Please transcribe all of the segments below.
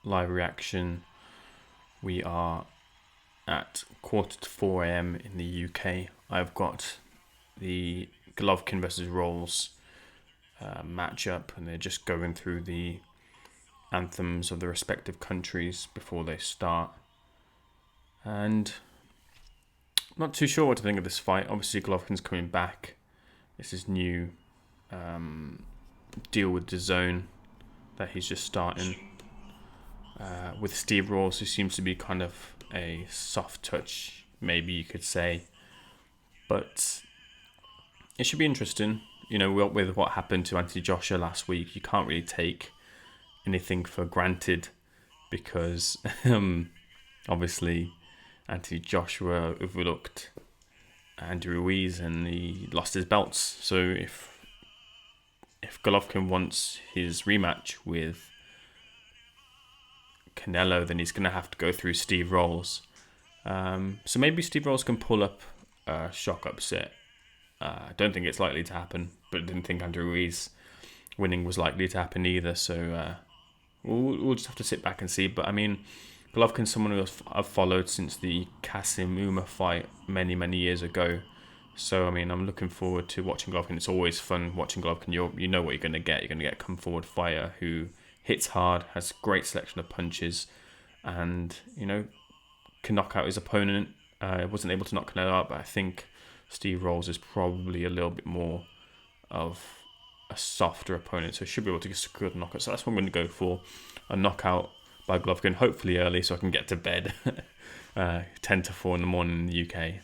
live reaction. We are at 3:45 a.m. in the UK. I've got the Golovkin versus Rolls matchup, and they're just going through the anthems of the respective countries before they start. And I'm not too sure what to think of this fight. Obviously, Golovkin's coming back. It's his new deal with the zone that he's just starting. With Steve Rolls, who seems to be kind of a soft touch, maybe you could say. But it should be interesting. You know, with what happened to Anthony Joshua last week, you can't really take anything for granted because obviously Anthony Joshua overlooked Andy Ruiz and he lost his belts. So if Golovkin wants his rematch with Canelo, then he's going to have to go through Steve Rolls. So maybe Steve Rolls can pull up a shock upset. I don't think it's likely to happen, but I didn't think Andrew Ruiz winning was likely to happen either. So we'll just have to sit back and see. But I mean, Golovkin's someone who I've followed since the Kasim Uma fight many, many years ago. So I mean, I'm looking forward to watching Golovkin. It's always fun watching Golovkin. You know what you're going to get. You're going to get a come forward fighter who hits hard, has a great selection of punches, and can knock out his opponent. Wasn't able to knock Canelo out, but I think Steve Rolls is probably a little bit more of a softer opponent, so should be able to secure the knockout. So that's what I'm going to go for, a knockout by Golovkin, hopefully early, so I can get to bed 10 to 4 in the morning in the UK.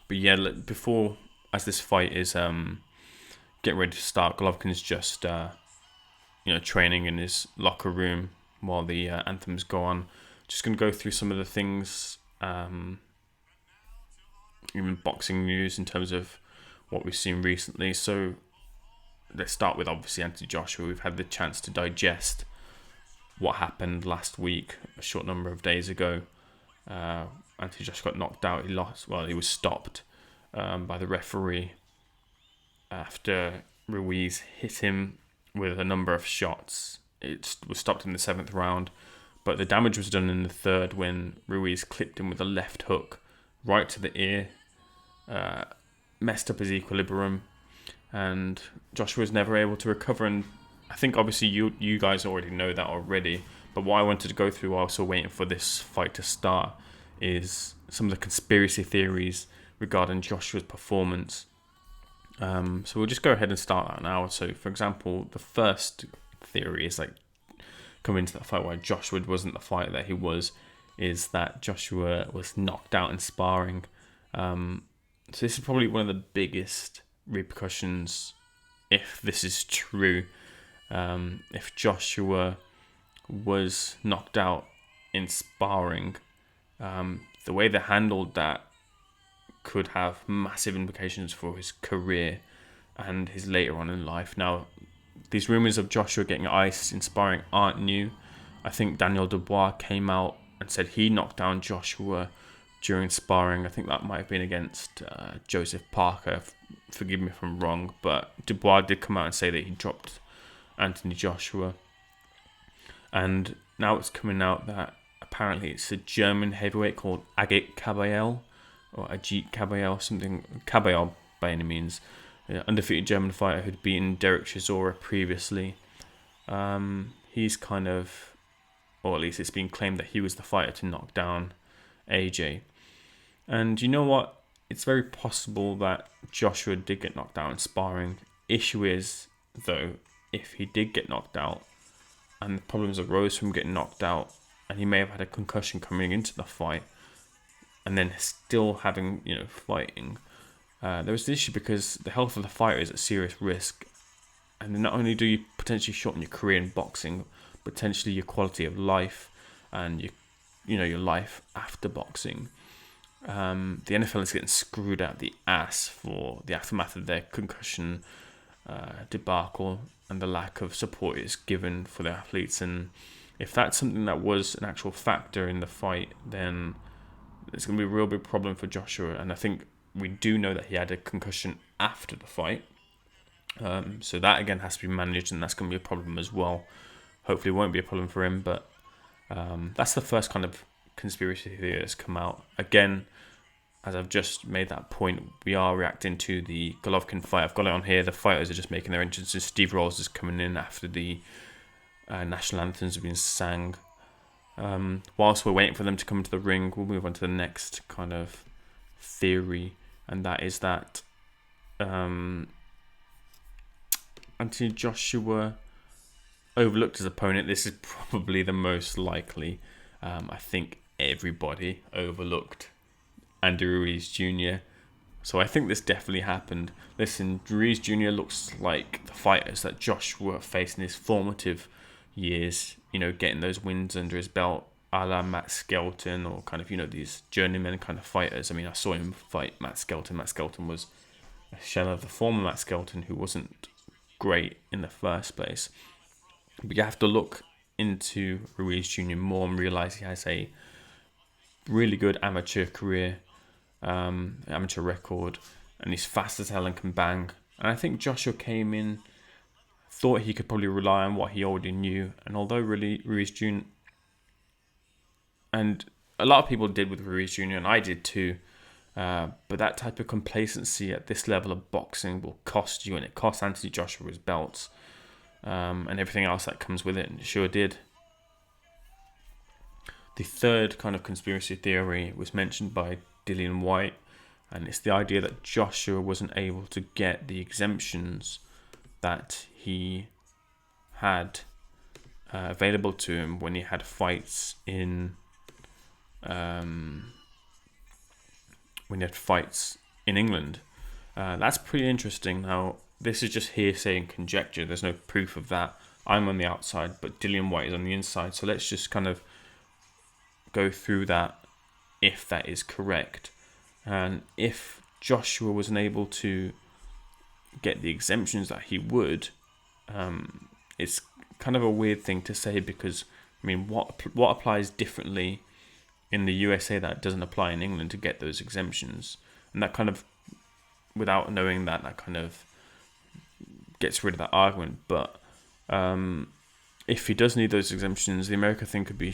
But yeah, before, as this fight is getting ready to start, Golovkin's just training in his locker room while the anthems go on. Just going to go through some of the things, even boxing news in terms of what we've seen recently. So let's start with obviously Anthony Joshua. We've had the chance to digest what happened last week, a short number of days ago. Anthony Joshua got knocked out. He was stopped by the referee after Ruiz hit him with a number of shots. It was stopped in the 7th round, but the damage was done in the 3rd when Ruiz clipped him with a left hook right to the ear, messed up his equilibrium, and Joshua was never able to recover. And I think obviously you guys already know that already, but what I wanted to go through while also waiting for this fight to start is some of the conspiracy theories regarding Joshua's performance. So we'll just go ahead and start that now. So for example, the first theory is coming into that fight why Joshua wasn't the fighter that he was, is that Joshua was knocked out in sparring. So this is probably one of the biggest repercussions if this is true. If Joshua was knocked out in sparring, the way they handled that could have massive implications for his career and his later on in life. Now, these rumours of Joshua getting iced in sparring aren't new. I think Daniel Dubois came out and said he knocked down Joshua during sparring. I think that might have been against Joseph Parker. Forgive me if I'm wrong, but Dubois did come out and say that he dropped Anthony Joshua. And now it's coming out that apparently it's a German heavyweight called Agit Kabayel, or Ajit Kabayel, something, Kabayel by any means, undefeated German fighter who'd beaten Derek Chisora previously. He's kind of, or at least it's been claimed that he was the fighter to knock down AJ. And you know what? It's very possible that Joshua did get knocked out in sparring. Issue is, though, if he did get knocked out and the problems arose from getting knocked out, and he may have had a concussion coming into the fight, and then still having, fighting, there was the issue because the health of the fighter is at serious risk. And not only do you potentially shorten your career in boxing, potentially your quality of life and your life after boxing. The NFL is getting screwed out the ass for the aftermath of their concussion debacle and the lack of support is given for the athletes. And if that's something that was an actual factor in the fight, then it's going to be a real big problem for Joshua. And I think we do know that he had a concussion after the fight. So that again has to be managed, and that's going to be a problem as well. Hopefully it won't be a problem for him, but That's the first kind of conspiracy theory that's come out. Again, as I've just made that point, we are reacting to the Golovkin fight. I've got it on here. The fighters are just making their entrances. Steve Rolls is coming in after the national anthems have been sang. Whilst we're waiting for them to come to the ring, we'll move on to the next kind of theory, and that is that Anthony Joshua overlooked his opponent. This is probably the most likely. I think everybody overlooked Andy Ruiz Jr. So I think this definitely happened. Listen, Ruiz Jr. looks like the fighters that Joshua faced in his formative years, getting those wins under his belt, a la Matt Skelton, or kind of, these journeyman kind of fighters. I mean, I saw him fight Matt Skelton. Matt Skelton was a shell of the former Matt Skelton, who wasn't great in the first place. But you have to look into Ruiz Jr. more and realise he has a really good amateur career, amateur record, and he's fast as hell and can bang. And I think Joshua came in, thought he could probably rely on what he already knew, and although really Ruiz Jr. and a lot of people did with Ruiz Jr. and I did too, but that type of complacency at this level of boxing will cost you, and it cost Anthony Joshua his belts, and everything else that comes with it, and it sure did. The third kind of conspiracy theory was mentioned by Dillian Whyte, and it's the idea that Joshua wasn't able to get the exemptions that he had available to him when he had fights in England. That's pretty interesting. Now, this is just hearsay and conjecture. There's no proof of that. I'm on the outside, but Dillian Whyte is on the inside. So let's just kind of go through that, if that is correct. And if Joshua wasn't able to get the exemptions that he would, it's kind of a weird thing to say, because I mean, what applies differently in the USA that doesn't apply in England to get those exemptions? And that kind of, without knowing that kind of gets rid of that argument. But if he does need those exemptions, the America thing could be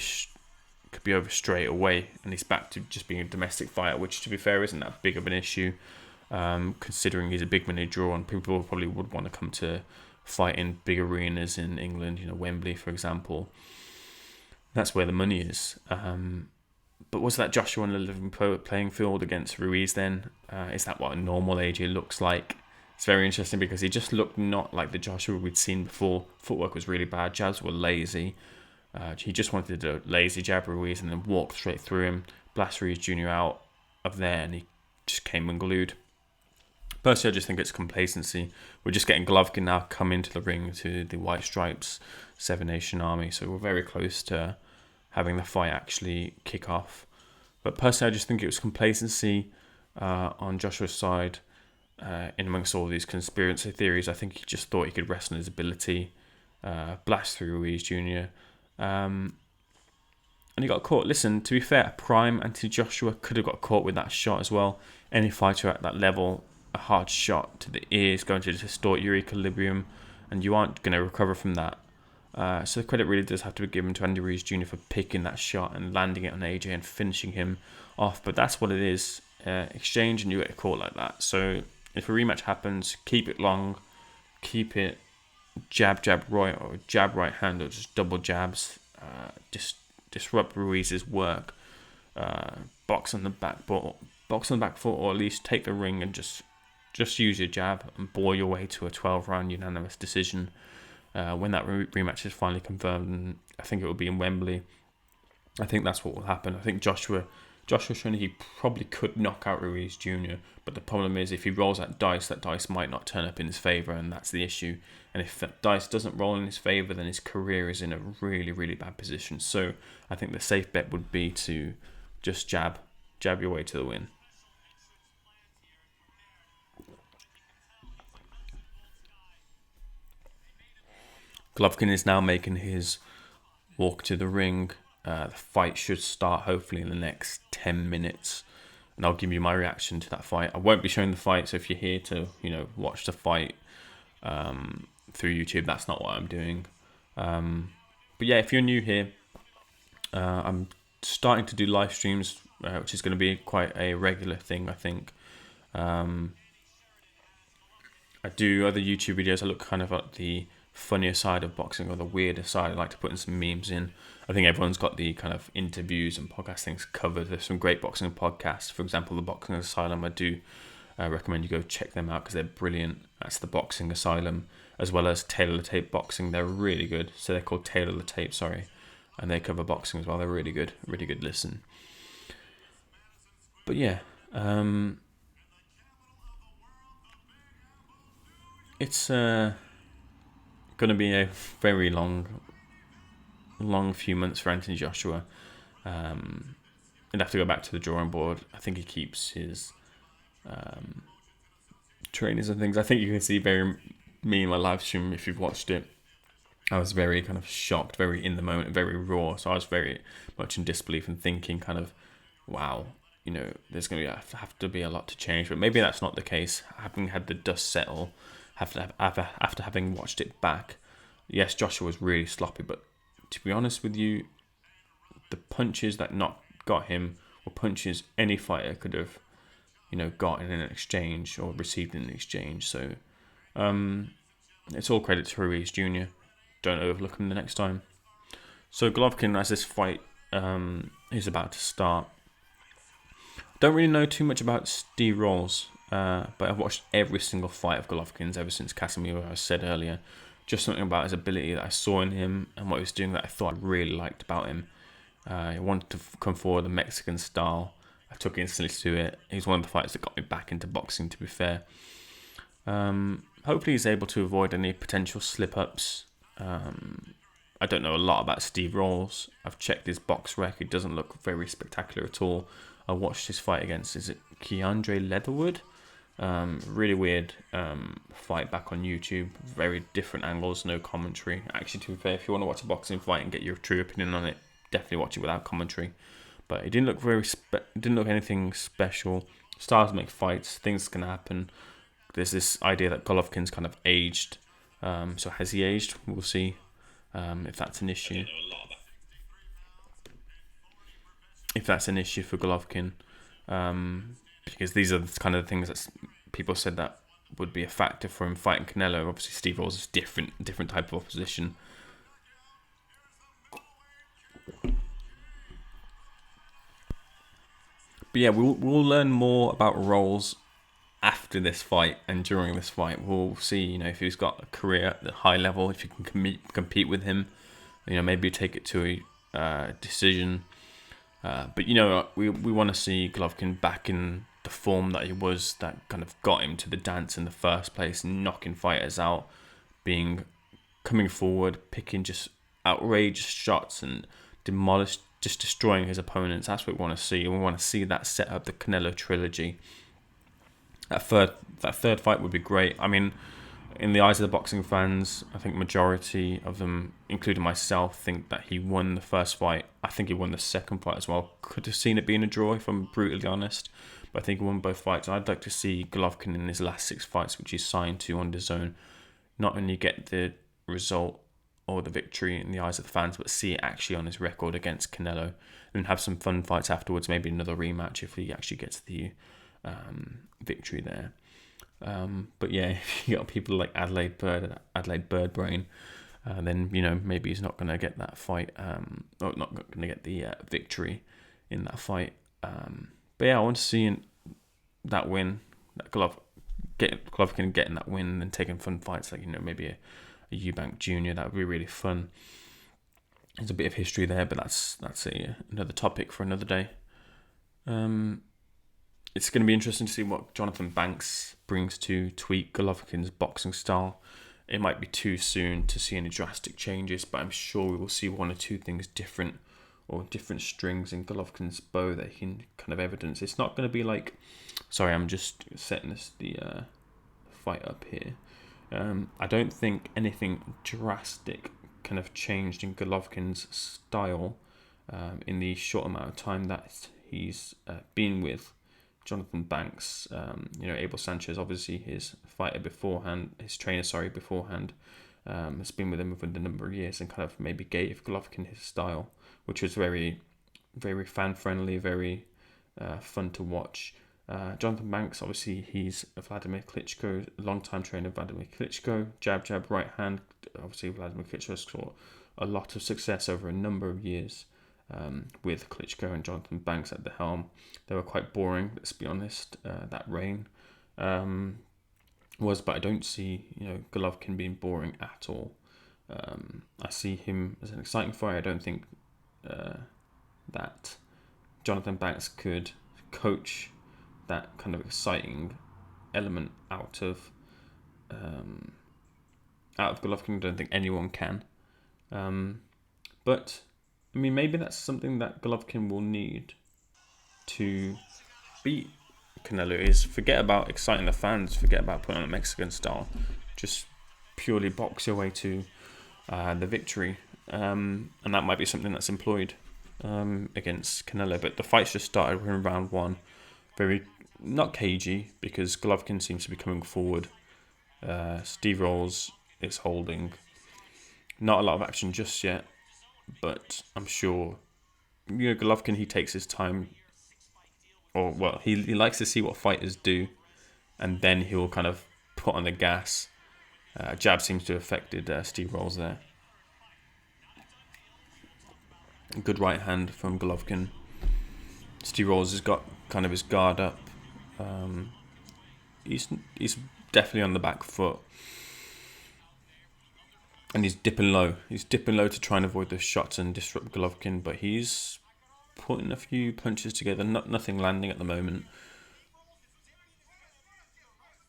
over straight away, and he's back to just being a domestic fighter, which, to be fair, isn't that big of an issue, considering he's a big money draw, and people probably would want to come to fight in big arenas in England, Wembley, for example. That's where the money is. But was that Joshua on a living playing field against Ruiz then? Is that what a normal AJ looks like? It's very interesting, because he just looked not like the Joshua we'd seen before. Footwork was really bad. Jabs were lazy. He just wanted to do a lazy jab Ruiz and then walk straight through him, blast Ruiz Jr. out of there, and he just came unglued. Personally, I just think it's complacency. We're just getting Golovkin now come into the ring to the White Stripes Seven Nation Army, so we're very close to having the fight actually kick off. But personally, I just think it was complacency on Joshua's side. In amongst all these conspiracy theories, I think he just thought he could rest on his ability, blast through Ruiz Jr., and he got caught. Listen, to be fair, prime Anthony Joshua could have got caught with that shot as well. Any fighter at that level, a hard shot to the ear is going to distort your equilibrium, and you aren't going to recover from that. So the credit really does have to be given to Andy Ruiz Jr. for picking that shot and landing it on AJ and finishing him off. But that's what it is. Exchange and you get caught like that. So if a rematch happens, keep it long, keep it jab right, or jab right hand, or just double jabs. Just disrupt Ruiz's work. Box on the back foot, or at least take the ring and just use your jab and bore your way to a 12-round unanimous decision. When that rematch is finally confirmed, and I think it will be in Wembley, I think that's what will happen. I think Joshua showing he probably could knock out Ruiz Jr., but the problem is if he rolls that dice might not turn up in his favour, and that's the issue. And if that dice doesn't roll in his favour, then his career is in a really, really bad position. So I think the safe bet would be to just jab your way to the win. Golovkin is now making his walk to the ring. The fight should start hopefully in the next 10 minutes. And I'll give you my reaction to that fight. I won't be showing the fight, so if you're here to, watch the fight through YouTube, that's not what I'm doing. But yeah, if you're new here, I'm starting to do live streams, which is going to be quite a regular thing, I think. I do other YouTube videos. I look kind of at the funnier side of boxing or the weirder side. I like to put in some memes in. I think everyone's got the kind of interviews and podcast things covered. There's some great boxing podcasts. For example, the Boxing Asylum. I do recommend you go check them out because they're brilliant. That's the Boxing Asylum, as well as Taylor the Tape Boxing. They're really good. So they're called Taylor the Tape, sorry. And they cover boxing as well. They're really good listen. But yeah, it's going to be a very long few months for Anthony Joshua. He'd have to go back to the drawing board. I think he keeps his trainers and things. I think you can see me in my live stream if you've watched it. I was very kind of shocked, very in the moment, very raw. So I was very much in disbelief and thinking kind of, wow, there's going to have to be a lot to change. But maybe that's not the case. Having had the dust settle, after having watched it back, yes, Joshua was really sloppy. But to be honest with you, the punches that got him were punches any fighter could have, got in an exchange or received in an exchange. So it's all credit to Ruiz Jr. Don't overlook him the next time. So Golovkin, as this fight is about to start, don't really know too much about Steve Rolls, but I've watched every single fight of Golovkin's ever since Casemiro, as I said earlier. Just something about his ability that I saw in him and what he was doing that I thought I really liked about him. He wanted to come forward the Mexican style. I took instantly to it. He's one of the fighters that got me back into boxing, to be fair. Hopefully he's able to avoid any potential slip-ups. I don't know a lot about Steve Rolls. I've checked his box rec. It doesn't look very spectacular at all. I watched his fight against, is it Keandre Leatherwood? Really weird fight back on YouTube. Very different angles, no commentary. Actually, to be fair, if you want to watch a boxing fight and get your true opinion on it, definitely watch it without commentary. But it didn't look didn't look anything special. Stars make fights. Things can happen. There's this idea that Golovkin's kind of aged. So has he aged? We'll see if that's an issue. If that's an issue for Golovkin, because these are the kind of things that people said that would be a factor for him fighting Canelo. Obviously, Steve Rolls is different type of opposition. But yeah, we'll learn more about Rolls after this fight and during this fight. We'll see, if he's got a career at the high level, if you can compete with him, maybe take it to a decision. But we want to see Golovkin back in the form that he was, that kind of got him to the dance in the first place, knocking fighters out, coming forward, picking just outrageous shots and just destroying his opponents. That's what we want to see. And we want to see that set up the Canelo trilogy. That third fight would be great. I mean, in the eyes of the boxing fans, I think majority of them, including myself, think that he won the first fight. I think he won the second fight as well. Could have seen it being a draw, if I'm brutally honest. But I think he won both fights. I'd like to see Golovkin in his last 6 fights, which he's signed to on DAZN, not only get the result or the victory in the eyes of the fans, but see it actually on his record against Canelo, and have some fun fights afterwards. Maybe another rematch if he actually gets the victory there. But yeah, if you got people like Adelaide Birdbrain, then maybe he's not going to get that fight, or not going to get the victory in that fight. But yeah, I want to see that win, that Golovkin getting that win and taking fun fights like maybe a Eubank Jr. That would be really fun. There's a bit of history there, but that's another topic for another day. It's going to be interesting to see what Jonathan Banks brings to tweak Golovkin's boxing style. It might be too soon to see any drastic changes, but I'm sure we will see 1 or 2 things different, or different strings in Golovkin's bow that he can kind of evidence. It's not going to be like... Sorry, I'm just setting the fight up here. I don't think anything drastic kind of changed in Golovkin's style in the short amount of time that he's been with Jonathan Banks. Abel Sanchez, obviously his trainer beforehand, has been with him within a number of years and kind of maybe gave Golovkin his style, which was very, very fan friendly, very fun to watch. Jonathan Banks, obviously, he's Vladimir Klitschko, long-time trainer of Vladimir Klitschko. Jab, jab, right hand. Obviously, Vladimir Klitschko has got a lot of success over a number of years with Klitschko and Jonathan Banks at the helm. They were quite boring, let's be honest, that reign was, but I don't see, Golovkin being boring at all. I see him as an exciting fighter. I don't think that Jonathan Banks could coach that kind of exciting element out of Golovkin. I don't think anyone can. But I mean, maybe that's something that Golovkin will need to beat Canelo, is forget about exciting the fans, forget about putting on a Mexican style, just purely box your way to the victory. And that might be something that's employed against Canelo. But the fight's just started. We're in round one. Very not cagey, because Golovkin seems to be coming forward. Steve Rolls is holding. Not a lot of action just yet, but I'm sure Golovkin, he takes his time, or well, he likes to see what fighters do, and then he'll kind of put on the gas. Jab seems to have affected Steve Rolls there. Good right hand from Golovkin. Steve Rolls has got kind of his guard up. He's definitely on the back foot. And he's dipping low. He's dipping low to try and avoid the shots and disrupt Golovkin, but he's putting a few punches together. Nothing landing at the moment.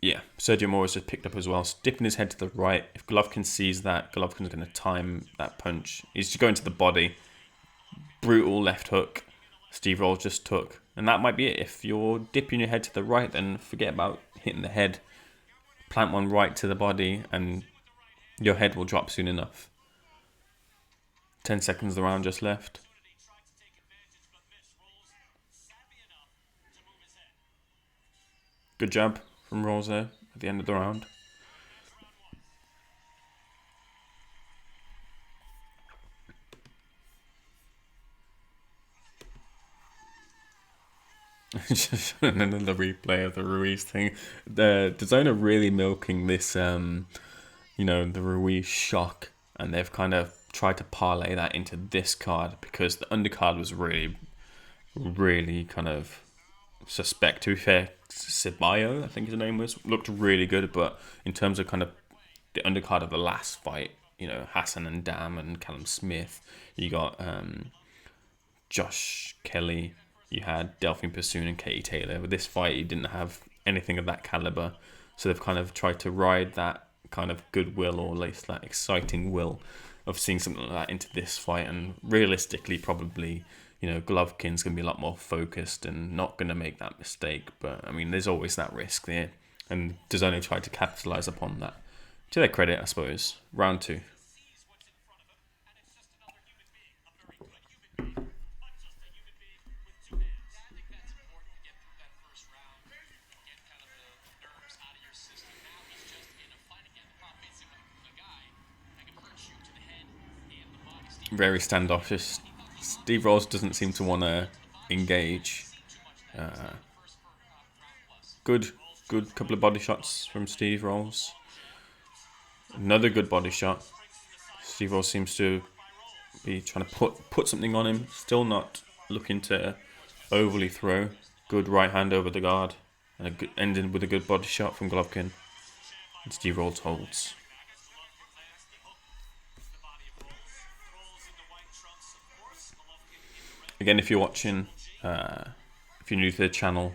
Yeah, Sergio Moraes has picked up as well. Dipping his head to the right. If Golovkin sees that, Golovkin's going to time that punch. He's just going to the body. Brutal left hook. Steve Rolls just took. And that might be it. If you're dipping your head to the right, then forget about hitting the head. Plant one right to the body and your head will drop soon enough. 10 seconds of the round just left. Good jab from Rolls there at the end of the round. Just another replay of the Ruiz thing. The DAZN are really milking this, the Ruiz shock, and they've kind of tried to parlay that into this card because the undercard was really, really kind of suspect. To be fair, Ceballo, I think his name was, looked really good, but in terms of kind of the undercard of the last fight, Hassan and Dam and Callum Smith, you got Josh Kelly. You had Delphine Pursoon and Katie Taylor. With this fight, you didn't have anything of that caliber. So they've kind of tried to ride that kind of goodwill, or at least that exciting will of seeing something like that into this fight. And realistically, probably, Golovkin's going to be a lot more focused and not going to make that mistake. But, I mean, there's always that risk there. And DAZN tried to capitalise upon that. To their credit, I suppose. Round 2. Very standoffish. Steve Rolls doesn't seem to want to engage. Good couple of body shots from Steve Rolls. Another good body shot. Steve Rolls seems to be trying to put something on him. Still not looking to overly throw. Good right hand over the guard. And ending with a good body shot from Golovkin. And Steve Rolls holds. Again, if you're watching, if you're new to the channel,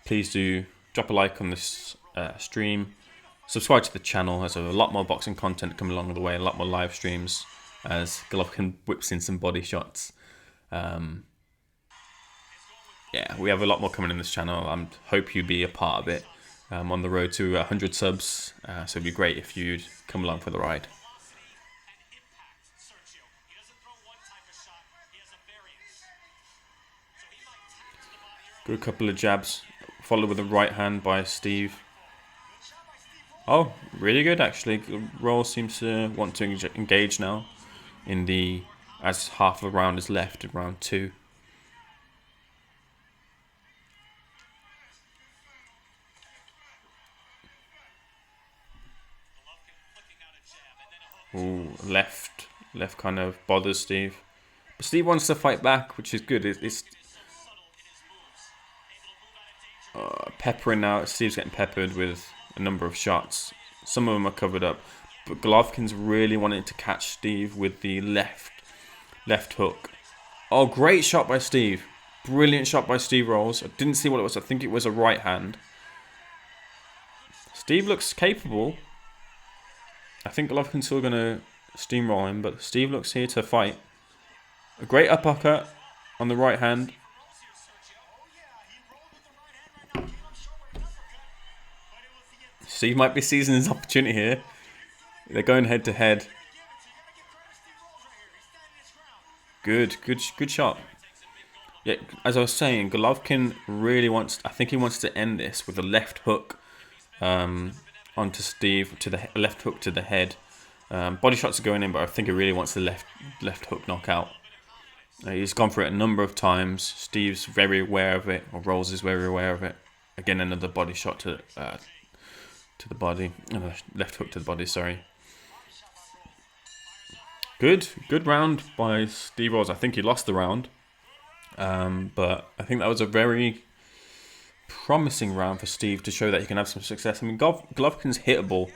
please do drop a like on this stream. Subscribe to the channel. There's a lot more boxing content coming along the way, a lot more live streams as Golovkin whips in some body shots. We have a lot more coming in this channel. I hope you'd be a part of it. On the road to 100 subs, so it'd be great if you'd come along for the ride. Good couple of jabs, followed with a right hand by Steve. Oh, really good actually. Rolls seems to want to engage now in the as half of a round is left in round 2. Ooh, left kind of bothers Steve. But Steve wants to fight back, which is good. It's peppering now. Steve's getting peppered with a number of shots. Some of them are covered up, but Golovkin's really wanting to catch Steve with the left hook. Oh, great shot by Steve. Brilliant shot by Steve Rolls. I didn't see what it was. I think it was a right hand. Steve looks capable. I think Golovkin's still going to steamroll him, but Steve looks here to fight. A great uppercut on the right hand. Steve might be seizing his opportunity here. They're going head to head. Good shot. Yeah, as I was saying, Golovkin really wants. I think he wants to end this with a left hook onto Steve, to the left hook to the head. Body shots are going in, but I think he really wants the left hook knockout. He's gone for it a number of times. Steve's very aware of it, or Rolls is very aware of it. Again, another body shot to the body, left hook to the body. Sorry. Good round by Steve Rolls. I think he lost the round, but I think that was a very promising round for Steve to show that he can have some success. I mean, Golovkin's hittable.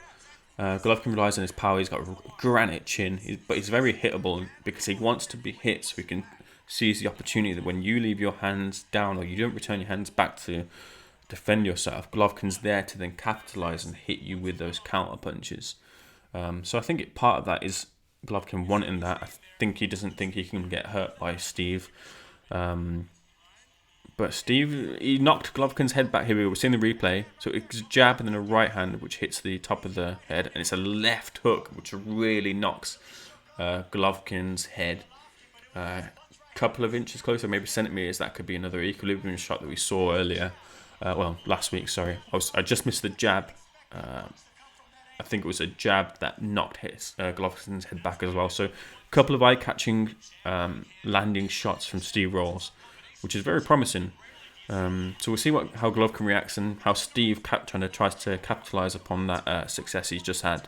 Golovkin relies on his power. He's got a granite chin, but he's very hittable because he wants to be hit, so he can seize the opportunity that when you leave your hands down or you don't return your hands back to defend yourself, Golovkin's there to then capitalize and hit you with those counter punches. So I think part of that is Golovkin wanting that. I think he doesn't think he can get hurt by Steve. But Steve, he knocked Golovkin's head back here. We were seeing the replay. So it's a jab and then a right hand, which hits the top of the head. And it's a left hook, which really knocks Golovkin's head a couple of inches closer, maybe centimeters. That could be another equilibrium shot that we saw earlier. Last week, sorry. I just missed the jab. I think it was a jab that knocked Golovkin's head back as well. So a couple of eye-catching landing shots from Steve Rolls, which is very promising. So we'll see how Golovkin reacts and how Steve tries to capitalize upon that success he's just had.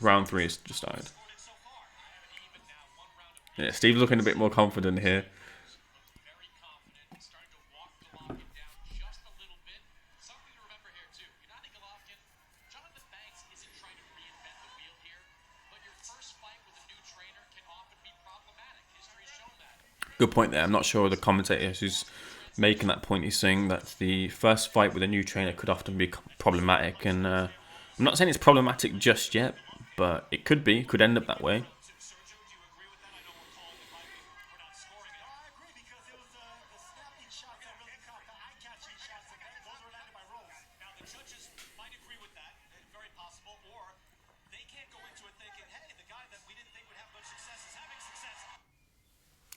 Round 3 has just started. Yeah, Steve's looking a bit more confident here. Good point there. I'm not sure the commentator who's making that point. He's saying that the first fight with a new trainer could often be problematic, and I'm not saying it's problematic just yet, but it could be. Could end up that way.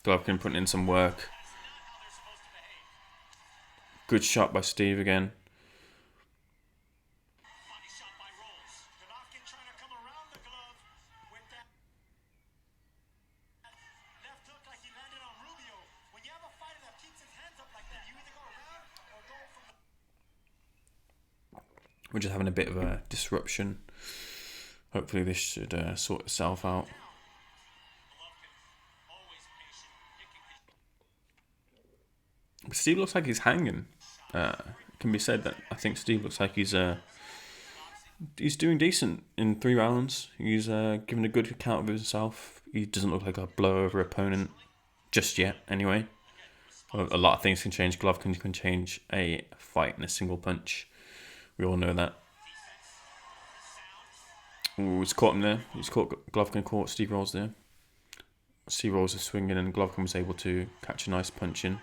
Golovkin putting in some work. Good shot by Steve again. We're just having a bit of a disruption. Hopefully this should sort itself out. But Steve looks like he's hanging. It can be said that I think Steve looks like he's doing decent in 3 rounds. He's given a good account of himself. He doesn't look like a blow over opponent just yet, anyway. A lot of things can change. Golovkin can change a fight in a single punch. We all know that. Ooh, he's caught him there. Golovkin caught Steve Rolls there. Steve Rolls is swinging and Golovkin was able to catch a nice punch in.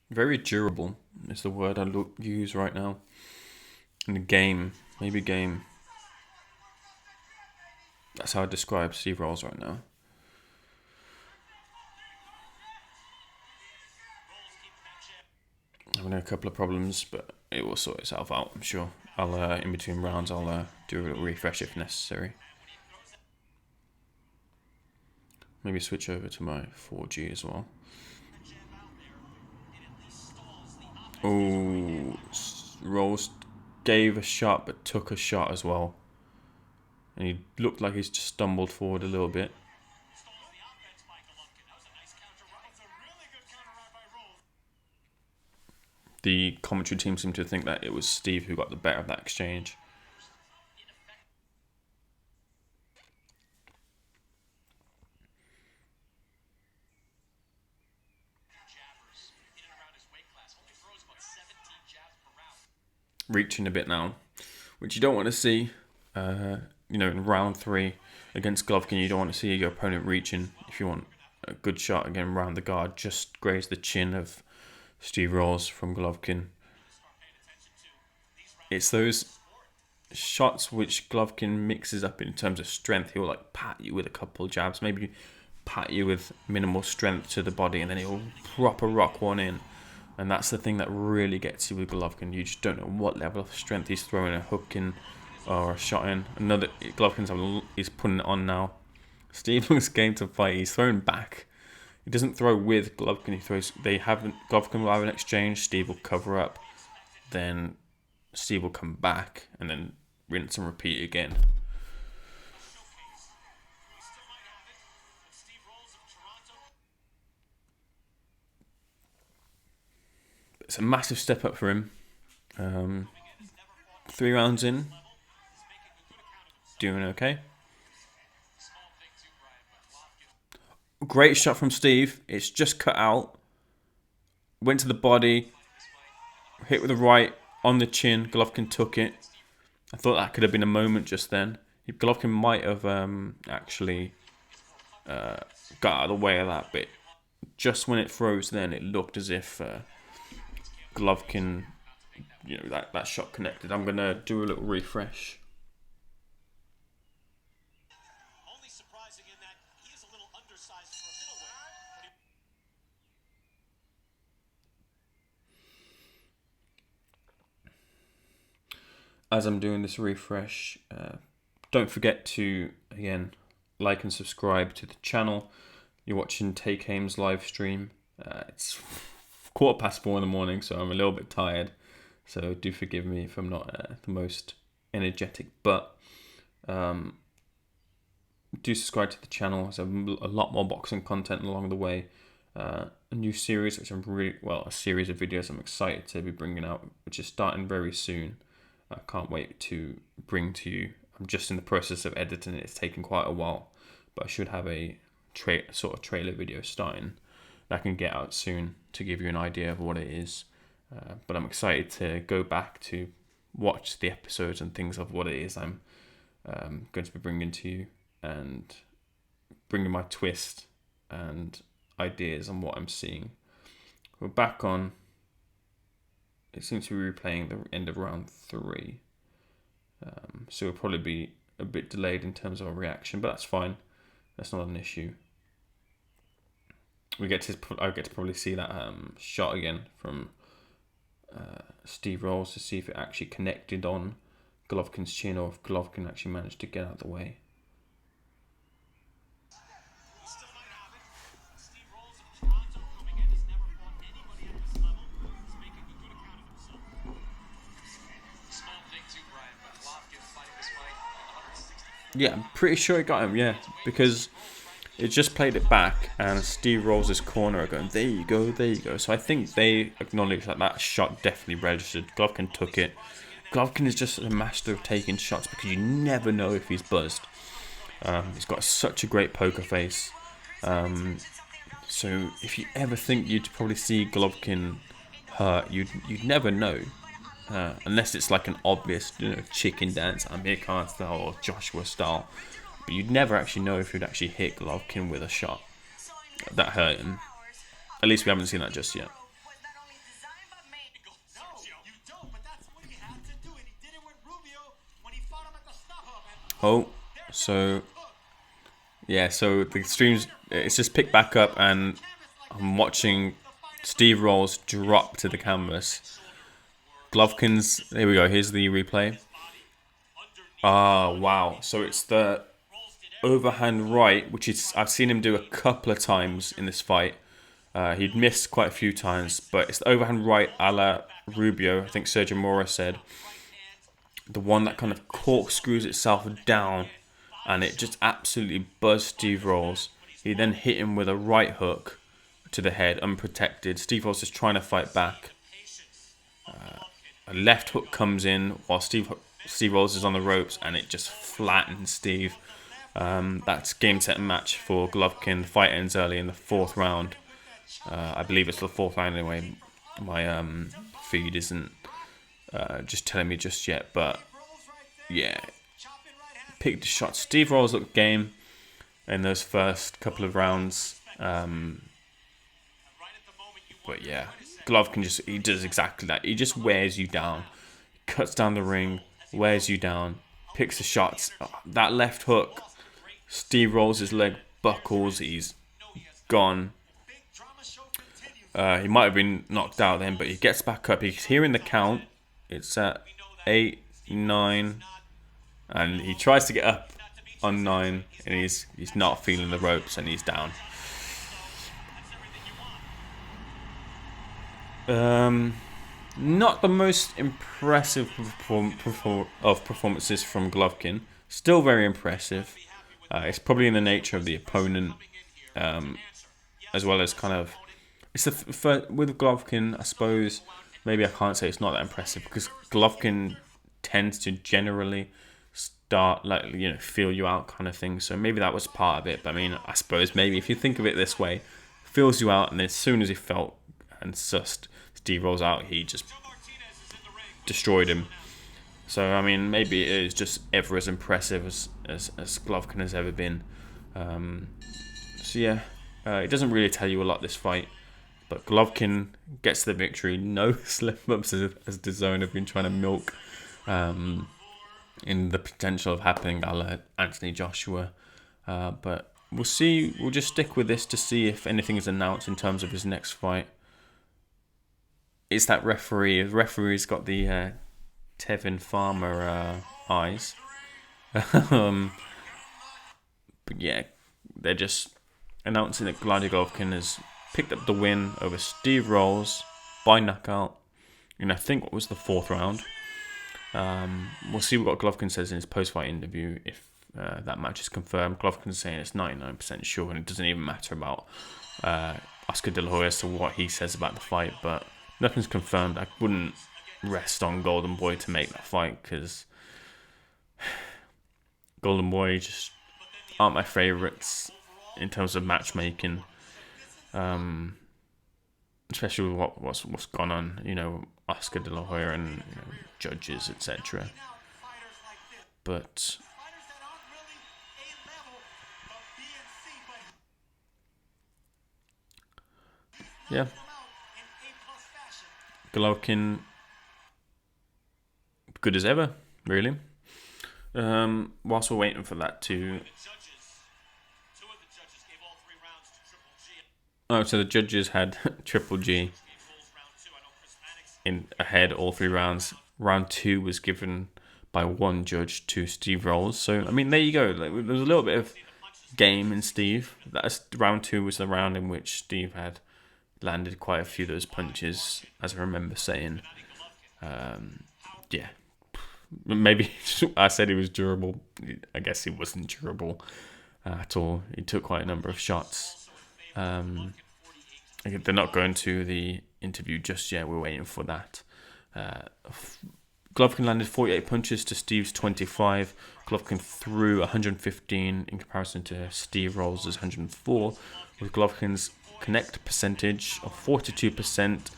Very durable is the word I use right now. in the game, maybe game. That's how I describe Steve Rolls right now. Having a couple of problems, but it will sort itself out, I'm sure. I'll in between rounds, I'll do a little refresh if necessary. Maybe switch over to my 4G as well. Oh, Rolls gave a shot but took a shot as well. And he looked like he's just stumbled forward a little bit. The commentary team seemed to think that it was Steve who got the better of that exchange. Reaching a bit now, which you don't want to see. You know, in round 3 against Golovkin, you don't want to see your opponent reaching. If you want a good shot again round the guard, just graze the chin of Steve Rolls from Golovkin. It's those shots which Golovkin mixes up in terms of strength. He'll like pat you with a couple jabs, maybe pat you with minimal strength to the body, and then he'll proper rock one in. And that's the thing that really gets you with Golovkin. You just don't know what level of strength he's throwing a hook in or a shot in. Another Golovkin's putting it on now. Steve looks game to fight. He's throwing back. He doesn't throw with Golovkin. He throws. Golovkin will have an exchange. Steve will cover up. Then Steve will come back and then rinse and repeat again. It's a massive step up for him. 3 rounds in, doing okay. Great shot from Steve. It's just cut out. Went to the body. Hit with the right on the chin. Golovkin took it. I thought that could have been a moment just then. Golovkin might have actually got out of the way of that bit. Just when it froze then, it looked as if Golovkin, you know, that shot connected. I'm going to do a little refresh. Only surprising in that he is a little undersized for a middleweight. As I'm doing this refresh, don't forget to, again, like and subscribe to the channel. You're watching Take Aim's live stream. It's 4:15 in the morning, so I'm a little bit tired. So do forgive me if I'm not the most energetic, but do subscribe to the channel. There's a lot more boxing content along the way. A new series, which a series of videos I'm excited to be bringing out, which is starting very soon. I can't wait to bring to you. I'm just in the process of editing it. It's taken quite a while, but I should have a sort of trailer video starting that can get out soon to give you an idea of what it is. But I'm excited to go back to watch the episodes and things of what it is I'm going to be bringing to you, and bringing my twist and ideas on what I'm seeing. We're back on. It seems to be replaying the end of round 3. So we'll probably be a bit delayed in terms of our reaction, but that's fine. That's not an issue. I get to probably see that shot again from Steve Rolls to see if it actually connected on Golovkin's chin, or if Golovkin actually managed to get out of the way. Yeah, I'm pretty sure it got him, yeah, because it just played it back, and Steve Rolls' corner are going, there you go, there you go. So I think they acknowledge that that shot definitely registered. Golovkin took it. Golovkin is just a master of taking shots, because you never know if he's buzzed. He's got such a great poker face. So if you ever think you'd probably see Golovkin hurt, you'd never know. Unless it's like an obvious, chicken dance, Amir Khan style or Joshua style. But you'd never actually know if you'd actually hit Golovkin with a shot that hurt him. At least we haven't seen that just yet. Oh, so yeah, so the streams, it's just picked back up, and I'm watching Steve Rolls drop to the canvas. Golovkin's, here we go, here's the replay. Ah, wow. So it's the overhand right, which is, I've seen him do a couple of times in this fight. He'd missed quite a few times, but it's the overhand right a la Rubio, I think Sergio Mora said. The one that kind of corkscrews itself down, and it just absolutely buzzed Steve Rolls. He then hit him with a right hook to the head, unprotected. Steve Rolls is trying to fight back. A left hook comes in while Steve Rolls is on the ropes, and it just flattens Steve. That's game, set, and match for Golovkin. The fight ends early in the 4th round. I believe it's the 4th round anyway. My feed isn't just telling me just yet, but yeah, picked the shot. Steve Rolls looked game in those first couple of rounds, but yeah, Golovkin he does exactly that. He just wears you down, cuts down the ring, wears you down, picks the shots. That left hook, Steve Rolls his leg, buckles, he's gone. He might have been knocked out then, but he gets back up. He's hearing the count. It's at 8, 9, and he tries to get up on 9, and he's not feeling the ropes, and he's down. Not the most impressive performances from Golovkin. Still very impressive. It's probably in the nature of the opponent, as well as kind of. It's with Golovkin, I suppose. Maybe I can't say it's not that impressive, because Golovkin tends to generally start feel you out kind of thing. So maybe that was part of it. But I mean, I suppose maybe if you think of it this way, feels you out, and as soon as he felt and sussed Steve Rolls out, he just destroyed him. So I mean, maybe it is just ever as impressive as Golovkin has ever been. So yeah, it doesn't really tell you a lot, this fight. But Golovkin gets the victory. No slip-ups as DAZN have been trying to milk in the potential of happening a la Anthony Joshua. But we'll see. We'll just stick with this to see if anything is announced in terms of his next fight. It's that referee. The referee's got the Tevin Farmer eyes. But yeah, they're just announcing that Gennady Golovkin has picked up the win over Steve Rolls by knockout in, I think, what was the 4th round. We'll see what Golovkin says in his post-fight interview if that match is confirmed. Golovkin's saying it's 99% sure, and it doesn't even matter about Oscar De La Hoya as to what he says about the fight, but nothing's confirmed. I wouldn't rest on Golden Boy to make that fight, because Golden Boy just aren't my favourites in terms of matchmaking. Especially with what's gone on, Oscar De La Hoya and judges, etc. But yeah, Golovkin, good as ever, really. Whilst we're waiting for that to. Oh, so the judges had Triple G in ahead all 3 rounds. Round 2 was given by one judge to Steve Rolls. So I mean, there you go. There was a little bit of game in Steve. Round 2 was the round in which Steve had landed quite a few of those punches, as I remember saying. Yeah, maybe I said he was durable. I guess he wasn't durable at all. He took quite a number of shots. They're not going to the interview just yet. We're waiting for that. Golovkin landed 48 punches to Steve's 25. Golovkin threw 115 in comparison to Steve Rolls' 104, with Golovkin's connect percentage of 42%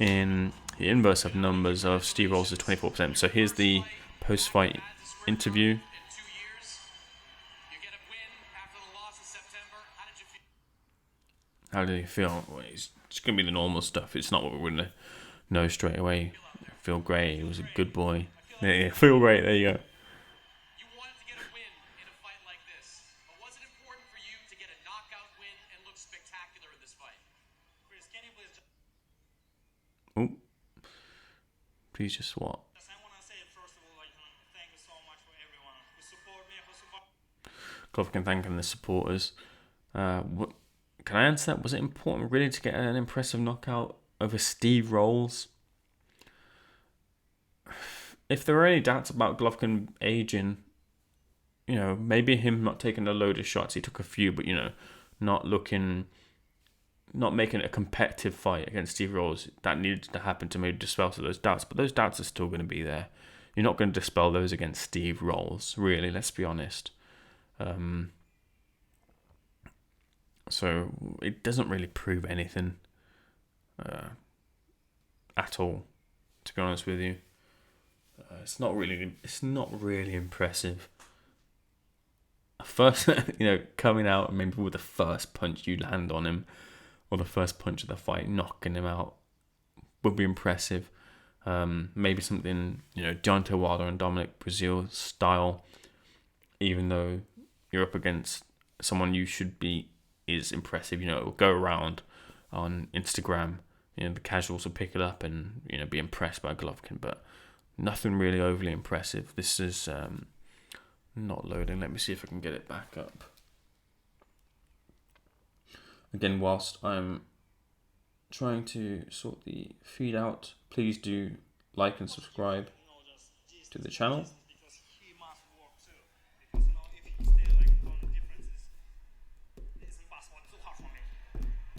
in the inverse of numbers of Steve Rolls' 24%. So here's the post-fight interview. How did he feel? Well, it's going to be the normal stuff. It's not what we're going to know straight away. Feel great. He was a good boy. Yeah, feel great. There you go. Oh, please just what? Golovkin thanking the supporters. What can I answer that? Was it important really to get an impressive knockout over Steve Rolls? If there are any doubts about Golovkin aging, maybe him not taking a load of shots. He took a few, but not making it a competitive fight against Steve Rolls. That needed to happen to maybe dispel some of those doubts. But those doubts are still going to be there. You're not going to dispel those against Steve Rolls, really. Let's be honest. So it doesn't really prove anything at all, to be honest with you. It's not really impressive. First, coming out and maybe with the first punch you land on him, or the first punch of the fight, knocking him out, would be impressive. Maybe something, Deontay Wilder and Dominic Breazeale style, even though you're up against someone you should beat, is impressive. It will go around on Instagram. The casuals will pick it up and, be impressed by Golovkin, but nothing really overly impressive. This is not loading. Let me see if I can get it back up. Again, whilst I'm trying to sort the feed out, please do like and subscribe to the channel.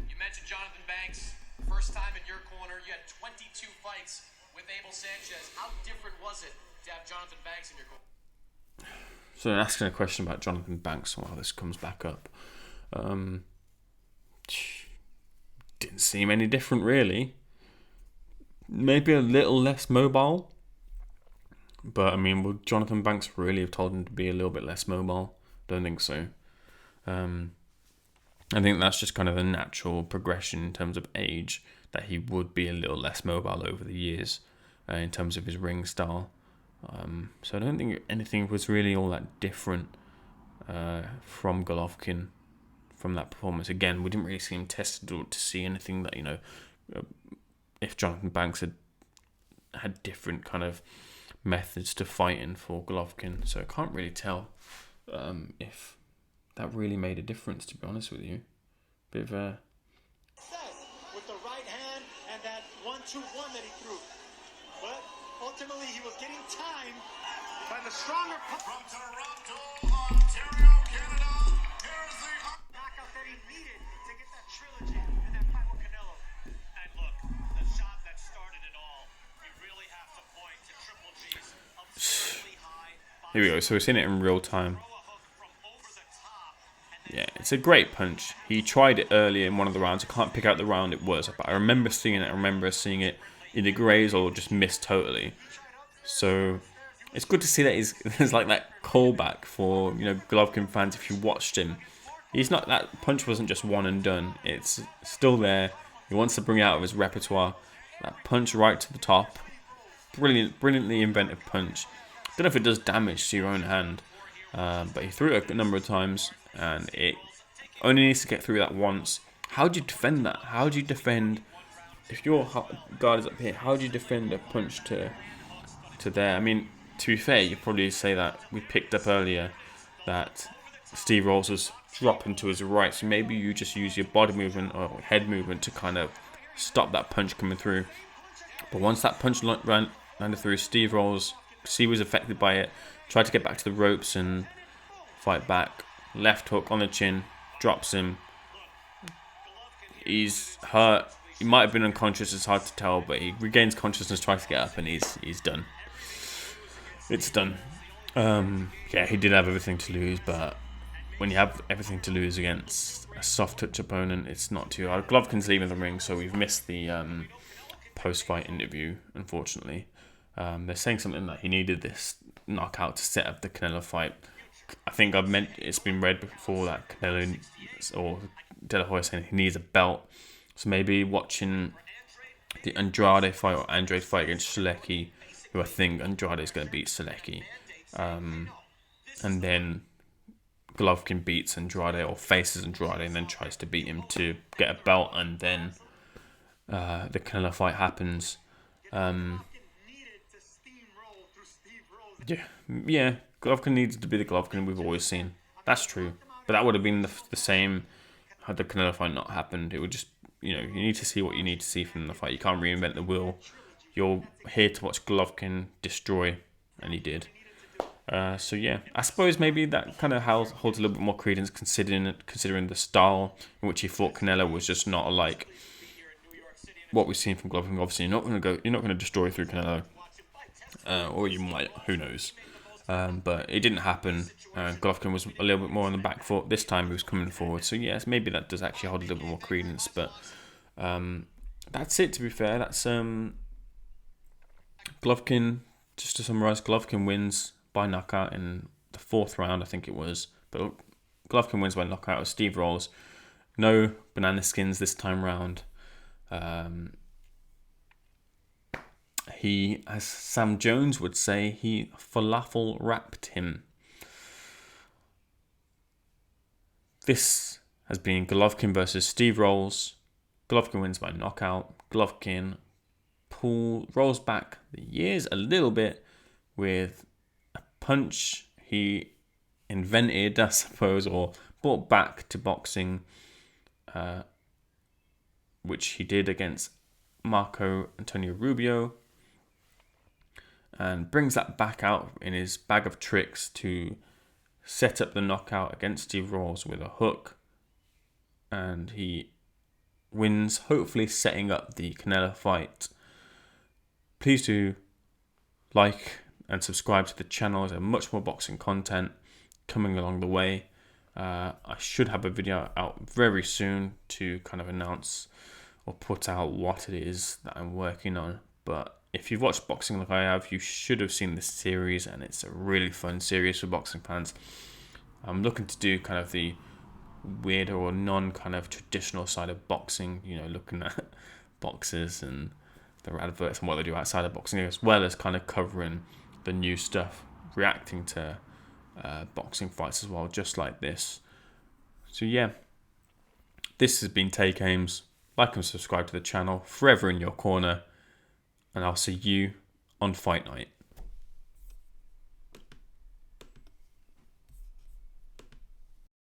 You mentioned Jonathan Banks, first time in your corner. You had 22 fights with Abel Sanchez. How different was it to have Jonathan Banks in your corner? So asking a question about Jonathan Banks while this comes back up. Didn't seem any different, really. Maybe a little less mobile. But, would Jonathan Banks really have told him to be a little bit less mobile? Don't think so. I think that's just kind of a natural progression in terms of age, that he would be a little less mobile over the years in terms of his ring style. So I don't think anything was really all that different from Golovkin from that performance. Again, we didn't really see him tested or to see anything that, if Jonathan Banks had different kind of methods to fighting for Golovkin. So I can't really tell if that really made a difference, to be honest with you. Bit of a... with the right hand and that 1-2-1 that he threw. But ultimately he was getting time by the stronger... From Toronto, Ontario, Canada, here's the knockout that he needed to get that trilogy and that fight with Canelo. And look, the shot that started it all, we really have to point to Triple G's absurdly high... Here we go, so we're seeing it in real time. Yeah, it's a great punch. He tried it earlier in one of the rounds. I can't pick out the round it was, but I remember seeing it. I remember seeing it either graze or just miss totally. So it's good to see that there's like that callback for Golovkin fans. If you watched him, he's not, that punch wasn't just one and done. It's still there. He wants to bring it out of his repertoire. That punch right to the top, brilliantly inventive punch. Don't know if it does damage to your own hand, but he threw it a number of times. And it only needs to get through that once. How do you defend that? How do you defend, if your guard is up here, how do you defend a punch to there? To be fair, you probably say that we picked up earlier that Steve Rolls was dropping to his right, so maybe you just use your body movement or head movement to kind of stop that punch coming through. But once that punch landed through, Steve Rolls, he was affected by it, tried to get back to the ropes and fight back. Left hook on the chin, drops him. He's hurt. He might have been unconscious, it's hard to tell, but he regains consciousness, tries to get up, and he's done. It's done. Yeah, he did have everything to lose, but when you have everything to lose against a soft touch opponent, it's not too hard. Golovkin's leaving the ring, so we've missed the post-fight interview, unfortunately. They're saying something that he needed this knockout to set up the Canelo fight. I think it's been read before that Canelo or De La Hoya saying he needs a belt. So maybe watching the Andrade fight or Andrade fight against Selecki, who I think Andrade is going to beat Selecki. And then Golovkin beats Andrade or faces Andrade and then tries to beat him to get a belt and then the Canelo fight happens. Yeah, Golovkin needs to be the Golovkin we've always seen. That's true. But that would have been the same had the Canelo fight not happened. It would just, you need to see what you need to see from the fight. You can't reinvent the wheel. You're here to watch Golovkin destroy, and he did. So yeah, I suppose maybe that kind of holds a little bit more credence considering the style in which he fought Canelo was just not like what we've seen from Golovkin. Obviously, you're not going to destroy through Canelo, or you might. Who knows? But it didn't happen. Golovkin was a little bit more on the back foot. This time he was coming forward. So yes, maybe that does actually hold a little bit more credence. But that's it. To be fair, that's Golovkin. Just to summarise, Golovkin wins by knockout in the 4th round, I think it was. But Golovkin wins by knockout with Steve Rolls. No banana skins this time round. He, as Sam Jones would say, he falafel wrapped him. This has been Golovkin versus Steve Rolls. Golovkin wins by knockout. Golovkin rolls back the years a little bit with a punch he invented, I suppose, or brought back to boxing, which he did against Marco Antonio Rubio, and brings that back out in his bag of tricks to set up the knockout against Steve Rolls with a hook, and he wins, hopefully setting up the Canelo fight. Please do like and subscribe to the channel. There's much more boxing content coming along the way. I should have a video out very soon to kind of announce or put out what it is that I'm working on. But if you've watched boxing like I have, you should have seen this series, and it's a really fun series for boxing fans. I'm looking to do kind of the weirder or non kind of traditional side of boxing, looking at boxers and their adverts and what they do outside of boxing, as well as kind of covering the new stuff, reacting to boxing fights as well, just like this. So yeah, this has been Take Aims. Like and subscribe to the channel. Forever in your corner. And I'll see you on Fight Night.